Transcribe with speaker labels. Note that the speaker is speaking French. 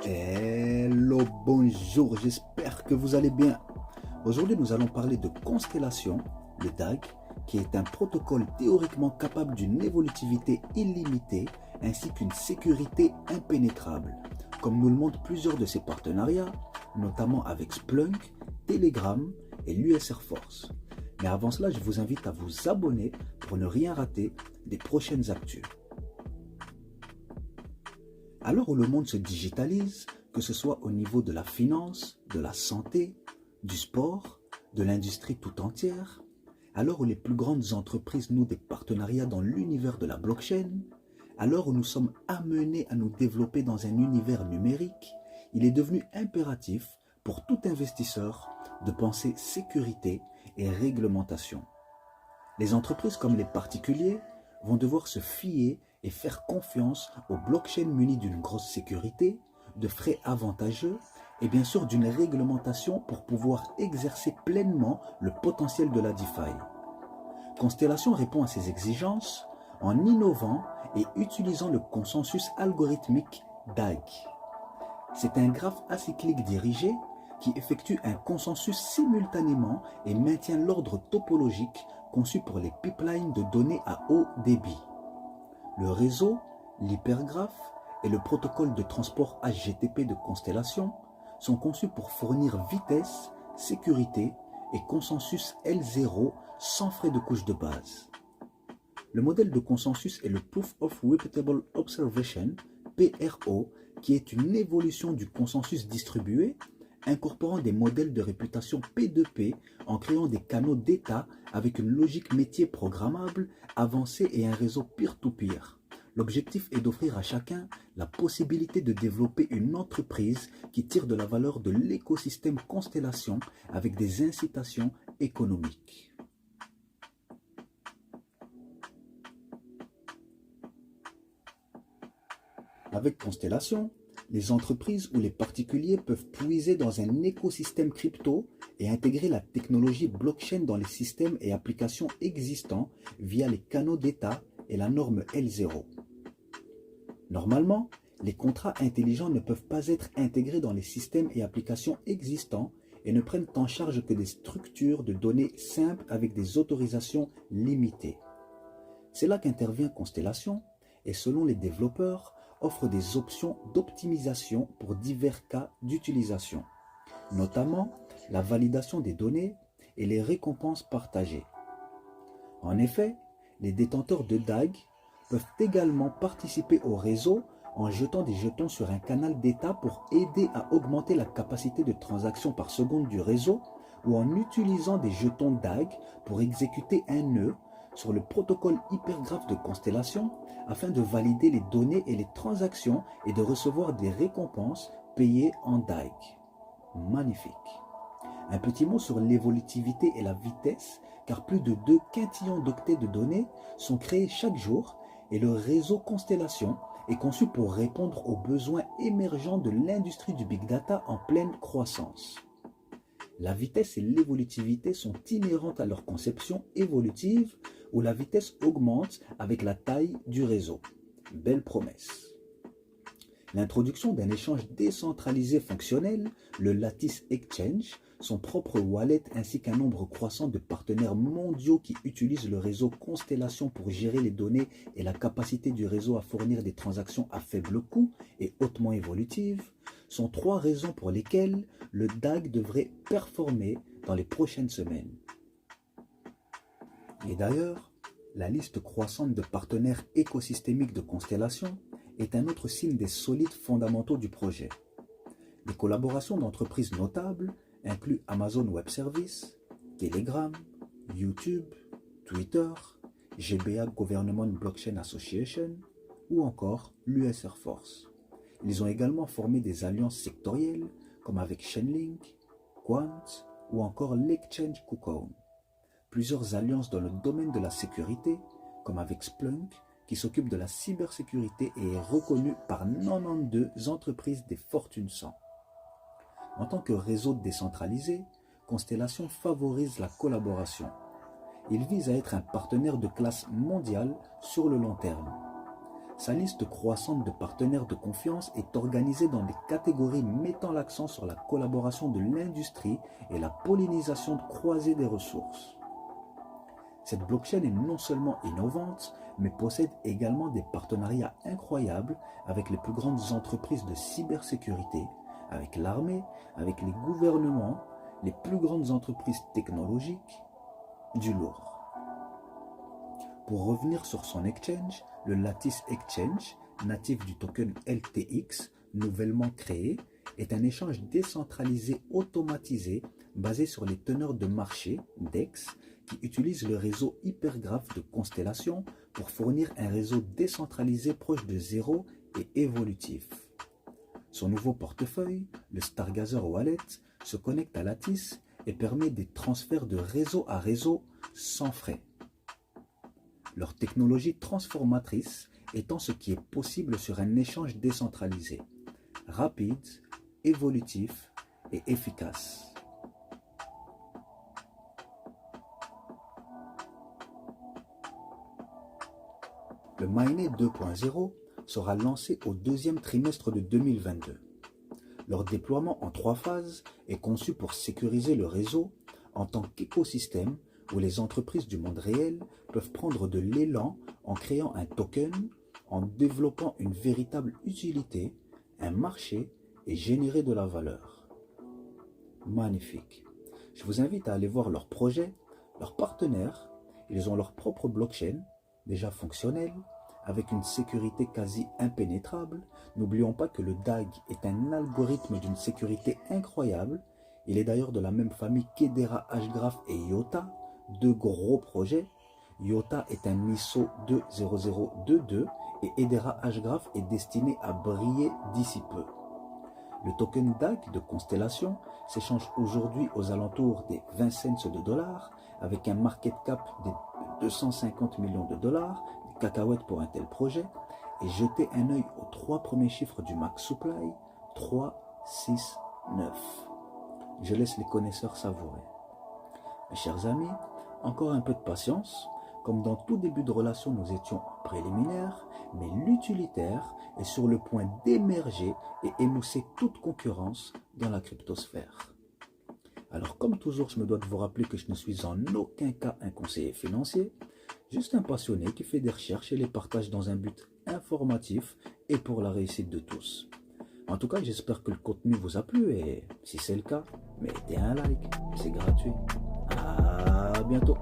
Speaker 1: Hello, bonjour, j'espère que vous allez bien. Aujourd'hui, nous allons parler de constellation, le DAG, qui est un protocole théoriquement capable d'une évolutivité illimitée ainsi qu'une sécurité impénétrable, comme nous le montrent plusieurs de ses partenariats, notamment avec Splunk, Telegram et l'US Air Force. Mais avant cela, je vous invite à vous abonner pour ne rien rater des prochaines actus. À l'heure où le monde se digitalise, que ce soit au niveau de la finance, de la santé, du sport, de l'industrie tout entière, à l'heure où les plus grandes entreprises nouent des partenariats dans l'univers de la blockchain, à l'heure où nous sommes amenés à nous développer dans un univers numérique, il est devenu impératif pour tout investisseur de penser sécurité et réglementation. Les entreprises comme les particuliers vont devoir se fier et faire confiance aux blockchains munies d'une grosse sécurité, de frais avantageux et bien sûr d'une réglementation pour pouvoir exercer pleinement le potentiel de la DeFi. Constellation répond à ces exigences en innovant et utilisant le consensus algorithmique DAG. C'est un graphe acyclique dirigé qui effectue un consensus simultanément et maintient l'ordre topologique conçu pour les pipelines de données à haut débit. Le réseau, l'hypergraphe et le protocole de transport HTTP de Constellation sont conçus pour fournir vitesse, sécurité et consensus L0 sans frais de couche de base. Le modèle de consensus est le Proof of Repeatable Observation, PRO, qui est une évolution du consensus distribué, incorporant des modèles de réputation P2P en créant des canaux d'état avec une logique métier programmable, avancée et un réseau peer-to-peer. L'objectif est d'offrir à chacun la possibilité de développer une entreprise qui tire de la valeur de l'écosystème Constellation avec des incitations économiques. Avec Constellation, les entreprises ou les particuliers peuvent puiser dans un écosystème crypto et intégrer la technologie blockchain dans les systèmes et applications existants via les canaux d'état et la norme L0. Normalement, les contrats intelligents ne peuvent pas être intégrés dans les systèmes et applications existants et ne prennent en charge que des structures de données simples avec des autorisations limitées. C'est là qu'intervient Constellation et selon les développeurs, offre des options d'optimisation pour divers cas d'utilisation, notamment la validation des données et les récompenses partagées. En effet, les détenteurs de DAG peuvent également participer au réseau en jetant des jetons sur un canal d'état pour aider à augmenter la capacité de transaction par seconde du réseau ou en utilisant des jetons DAG pour exécuter un nœud sur le protocole hypergraphe de Constellation afin de valider les données et les transactions et de recevoir des récompenses payées en DAG. Magnifique. Un petit mot sur l'évolutivité et la vitesse, car plus de 2 quintillons d'octets de données sont créés chaque jour et le réseau Constellation est conçu pour répondre aux besoins émergents de l'industrie du big data en pleine croissance. La vitesse et l'évolutivité sont inhérentes à leur conception évolutive où la vitesse augmente avec la taille du réseau. Belle promesse. L'introduction d'un échange décentralisé fonctionnel, le Lattice Exchange, son propre wallet ainsi qu'un nombre croissant de partenaires mondiaux qui utilisent le réseau Constellation pour gérer les données et la capacité du réseau à fournir des transactions à faible coût et hautement évolutives, sont 3 raisons pour lesquelles le DAG devrait performer dans les prochaines semaines. Et d'ailleurs, la liste croissante de partenaires écosystémiques de Constellation est un autre signe des solides fondamentaux du projet. Des collaborations d'entreprises notables incluent Amazon Web Services, Telegram, YouTube, Twitter, GBA Government Blockchain Association ou encore l'US Air Force. Ils ont également formé des alliances sectorielles comme avec Chainlink, Quant ou encore l'Exchange KuCoin. Plusieurs alliances dans le domaine de la sécurité comme avec Splunk qui s'occupe de la cybersécurité et est reconnu par 92 entreprises des Fortune 100. En tant que réseau décentralisé, Constellation favorise la collaboration. Il vise à être un partenaire de classe mondiale sur le long terme. Sa liste croissante de partenaires de confiance est organisée dans des catégories mettant l'accent sur la collaboration de l'industrie et la pollinisation croisée des ressources. Cette blockchain est non seulement innovante, mais possède également des partenariats incroyables avec les plus grandes entreprises de cybersécurité, avec l'armée, avec les gouvernements, les plus grandes entreprises technologiques, du lourd. Pour revenir sur son exchange, le Lattice Exchange, natif du token LTX, nouvellement créé, est un échange décentralisé automatisé basé sur les teneurs de marché, DEX, qui utilise le réseau hypergraphe de Constellation pour fournir un réseau décentralisé proche de zéro et évolutif. Son nouveau portefeuille, le Stargazer Wallet, se connecte à Lattice et permet des transferts de réseau à réseau sans frais. Leur technologie transformatrice étant ce qui est possible sur un échange décentralisé, rapide, évolutif et efficace. Le Mainnet 2.0 sera lancé au deuxième trimestre de 2022. Leur déploiement en 3 phases est conçu pour sécuriser le réseau en tant qu'écosystème où les entreprises du monde réel peuvent prendre de l'élan en créant un token, en développant une véritable utilité, un marché et générer de la valeur. Magnifique. Je vous invite à aller voir leurs projets, leurs partenaires. Ils ont leur propre blockchain, déjà fonctionnelle, avec une sécurité quasi impénétrable. N'oublions pas que le DAG est un algorithme d'une sécurité incroyable. Il est d'ailleurs de la même famille qu'Hedera Hgraph et IOTA, deux gros projets. IOTA est un ISO 20022 et Hedera Hgraph est destiné à briller d'ici peu. Le token DAG de Constellation s'échange aujourd'hui aux alentours des 20 cents de dollars avec un market cap de 250 millions de dollars, des cacahuètes pour un tel projet, et jetez un œil aux 3 premiers chiffres du max supply, 3, 6, 9. Je laisse les connaisseurs savourer. Mes chers amis, encore un peu de patience. Comme dans tout début de relation, nous étions en préliminaire, mais l'utilitaire est sur le point d'émerger et émousser toute concurrence dans la cryptosphère. Alors comme toujours, je me dois de vous rappeler que je ne suis en aucun cas un conseiller financier, juste un passionné qui fait des recherches et les partage dans un but informatif et pour la réussite de tous. En tout cas, j'espère que le contenu vous a plu et si c'est le cas, mettez un like, c'est gratuit. À bientôt.